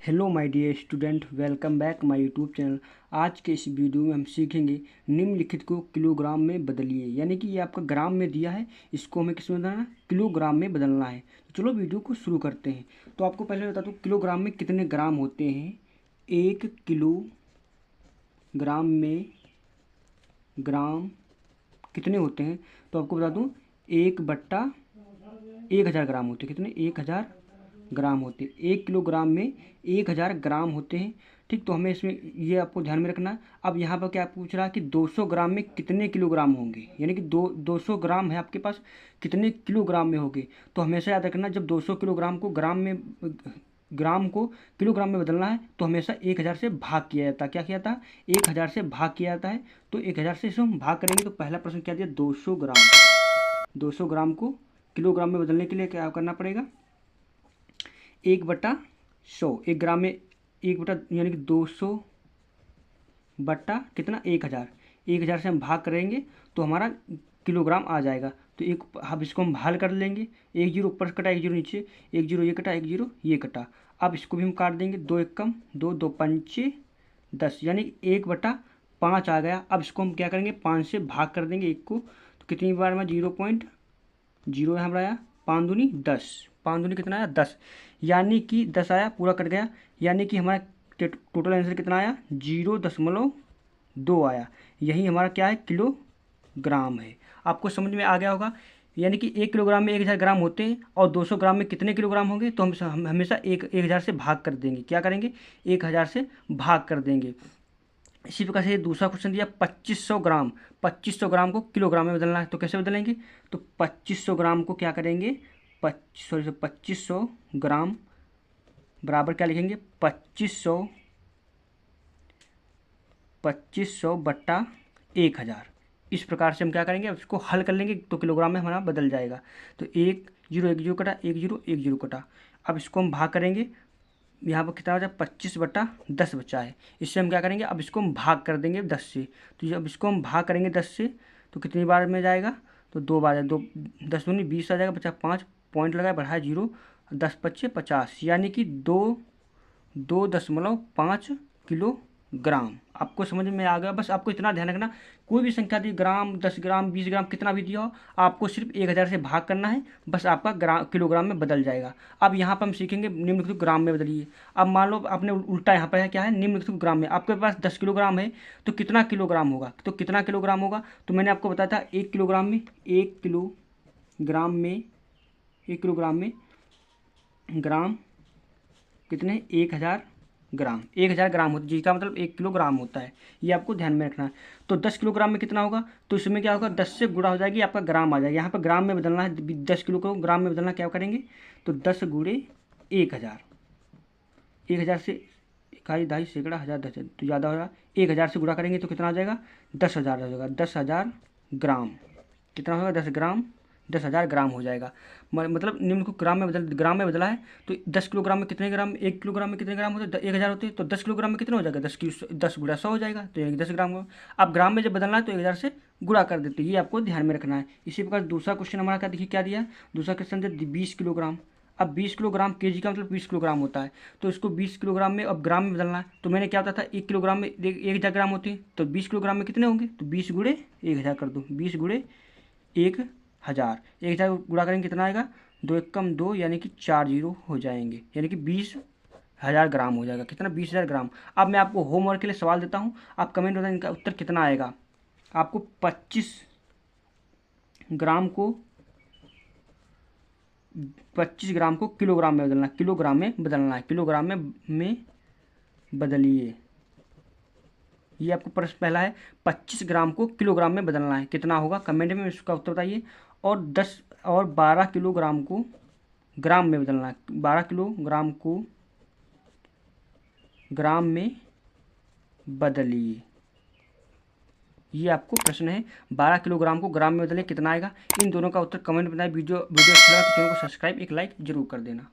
Hello my dear student, welcome back my YouTube channel. आज के इस वीडियो में हम सीखेंगे निम्नलिखित को किलोग्राम में बदलिए। यानी कि ये आपका ग्राम में दिया है, इसको हमें किस में बदलना है? किलोग्राम में बदलना है। तो चलो वीडियो को शुरू करते हैं। तो आपको पहले बता दूँ किलोग्राम में कितने ग्राम होते हैं। 1 किलोग्राम में ग्राम कितने होते हैं? तो आपको बता दूँ 1/1000 ग्राम होते हैं। कितने? 1000 ग्राम होते हैं। 1 किलोग्राम में 1000 ग्राम होते हैं। ठीक, तो हमें इसमें ये आपको ध्यान में रखना है। अब यहाँ पर क्या पूछ रहा है कि 200 ग्राम में कितने किलोग्राम होंगे, यानी कि 200 ग्राम है आपके पास, कितने किलोग्राम में होंगे। तो हमेशा याद रखना, जब 200 किलोग्राम को ग्राम को किलोग्राम में बदलना है तो हमेशा 1000 से भाग किया जाता है। क्या किया जाता है? 1000 से भाग किया जाता है। तो 1000 से इसे हम भाग करेंगे तो पहला प्रश्न क्या दिया? 200 ग्राम। 200 ग्राम को किलोग्राम में बदलने के लिए क्या करना पड़ेगा? 1/100। 1 ग्राम में 1 यानी कि 200 बट्टा कितना? 1000। 1000 से हम भाग करेंगे तो हमारा किलोग्राम आ जाएगा। तो अब इसको हम हल कर लेंगे। 1 जीरो ऊपर से कटा, 1 जीरो नीचे, 1 जीरो ये कटा, 1 जीरो ये कटा। अब इसको भी हम काट देंगे। 2 एकम 2, 2 पंचे 10, यानी 1/5 आ गया। अब इसको हम क्या करेंगे? 5 से भाग कर देंगे 1 को। तो कितनी बार में? 0.0 यहाँ पर आया। 5 दूनी 10, 5 दूनी कितना आया? 10, यानी कि 10 आया, पूरा कट गया। यानी कि हमारा टोटल आंसर कितना आया? 0.2 आया। यही हमारा क्या है? किलोग्राम है। आपको समझ में आ गया होगा। यानी कि 1 किलोग्राम में 1000 ग्राम होते हैं और 200 ग्राम में कितने किलोग्राम होंगे? तो हम हमेशा 1000 से भाग कर देंगे। क्या करेंगे? 1000 से भाग कर देंगे। इसी प्रकार से दूसरा क्वेश्चन दिया 2500 ग्राम। 2500 ग्राम को किलोग्राम में बदलना है, तो कैसे बदलेंगे? तो 2500 ग्राम को क्या करेंगे? 2500 ग्राम बराबर क्या लिखेंगे? 2500 बट्टा 1000। इस प्रकार से हम क्या करेंगे? अब इसको हल कर लेंगे तो किलोग्राम में हमारा बदल जाएगा। तो 1 जीरो कटा, 1 जीरो कटा। अब इसको हम भाग करेंगे। यहाँ पर कितना हो जाए? 25/10 बचा है। इससे हम क्या करेंगे? अब इसको हम भाग कर देंगे 10 से। तो जब इसको हम भाग करेंगे 10 से तो कितनी बार में जाएगा? तो 2 बार। 2 10 दूनी 20 आ जाएगा, बचा 5, पॉइंट लगाए, बढ़ाए 0, 10 पच्चे 50, यानी कि 2.5 किलोग्राम। आपको समझ में आ गया। बस आपको इतना ध्यान रखना, कोई भी संख्या दी, ग्राम, 10 ग्राम, 20 ग्राम, कितना भी दिया हो, आपको सिर्फ 1000 से भाग करना है, बस आपका किलोग्राम में बदल जाएगा। अब यहाँ पर हम सीखेंगे निम्नलिखित को ग्राम में बदलिए। अब मान लो आपने उल्टा, यहाँ पर है क्या है? निम्नलिखित को ग्राम में। आपके पास 10 किलोग्राम है तो कितना किलोग्राम होगा? तो कितना किलोग्राम होगा? तो मैंने आपको बताया था 1 किलोग्राम में 1 किलोग्राम में 1 किलोग्राम में ग्राम कितने? 1000 ग्राम। 1000 ग्राम होता है, जिसका मतलब 1 किलोग्राम होता है। ये आपको ध्यान में रखना है। तो 10 किलोग्राम में कितना होगा? तो इसमें क्या होगा? 10 से गुणा हो जाएगी, आपका ग्राम आ जाएगा। यहाँ पर ग्राम में बदलना है, 10 किलो को ग्राम में बदलना। क्या करेंगे? तो 10 गुणे 1000। 1000 से इकाई, दहाई, सैकड़ा, हज़ार, 10,000 तो ज़्यादा होगा। 1000 से गुणा करेंगे तो कितना आ जाएगा? 10,000 हो जाएगा। 10,000 ग्राम कितना होगा? 10 ग्राम, 10,000 ग्राम हो जाएगा। मतलब निम्न को ग्राम में बदला है। तो 10 किलोग्राम में कितने ग्राम? 1 किलोग्राम में कितने ग्राम होते हैं? 1000 होते हैं। तो 10 किलोग्राम में कितना हो जाएगा? 10 गुणा 100 हो जाएगा, तो यानी 10 ग्राम हो। अब ग्राम में जब बदलना है तो 1000 से गुणा कर देते हैं। ये आपको ध्यान में रखना है। इसी प्रकार दूसरा क्वेश्चन हमारा क्या, देखिए क्या दिया है। दूसरा क्वेश्चन है 20 किलोग्राम। अब 20 किलोग्राम, केजी का मतलब 20 किलोग्राम होता है। तो इसको 20 किलोग्राम में अब ग्राम में बदलना है। तो मैंने क्या बताया था? 1 किलोग्राम में 1000 ग्राम होती है। तो 20 किलोग्राम में कितने होंगे? तो 20 गुणे 1000 कर दो। 20 गुणे 1000। 1000 गुणा करेंगे कितना आएगा? 2 एकम 2, यानी कि 4 जीरो हो जाएंगे, यानी कि 20,000 ग्राम हो जाएगा। कितना? 20,000 ग्राम। अब मैं आपको होमवर्क के लिए सवाल देता हूँ, आप कमेंट बताएं इनका उत्तर कितना आएगा। आपको 25 ग्राम को 25 ग्राम को किलोग्राम में बदलना है। किलोग्राम में बदलना है। किलोग्राम में बदलिए। ये आपको प्रश्न पहला है, 25 ग्राम को किलोग्राम में बदलना है। कितना होगा? कमेंट में इसका उत्तर बताइए। और 12 किलोग्राम को ग्राम में बदलना है। 12 किलोग्राम को ग्राम में बदलिए। ये आपको प्रश्न है। 12 किलोग्राम को ग्राम में बदलिए, कितना आएगा? इन दोनों का उत्तर कमेंट में बताइए। वीडियो अच्छा लगा तो चैनल को सब्सक्राइब, एक लाइक जरूर कर देना।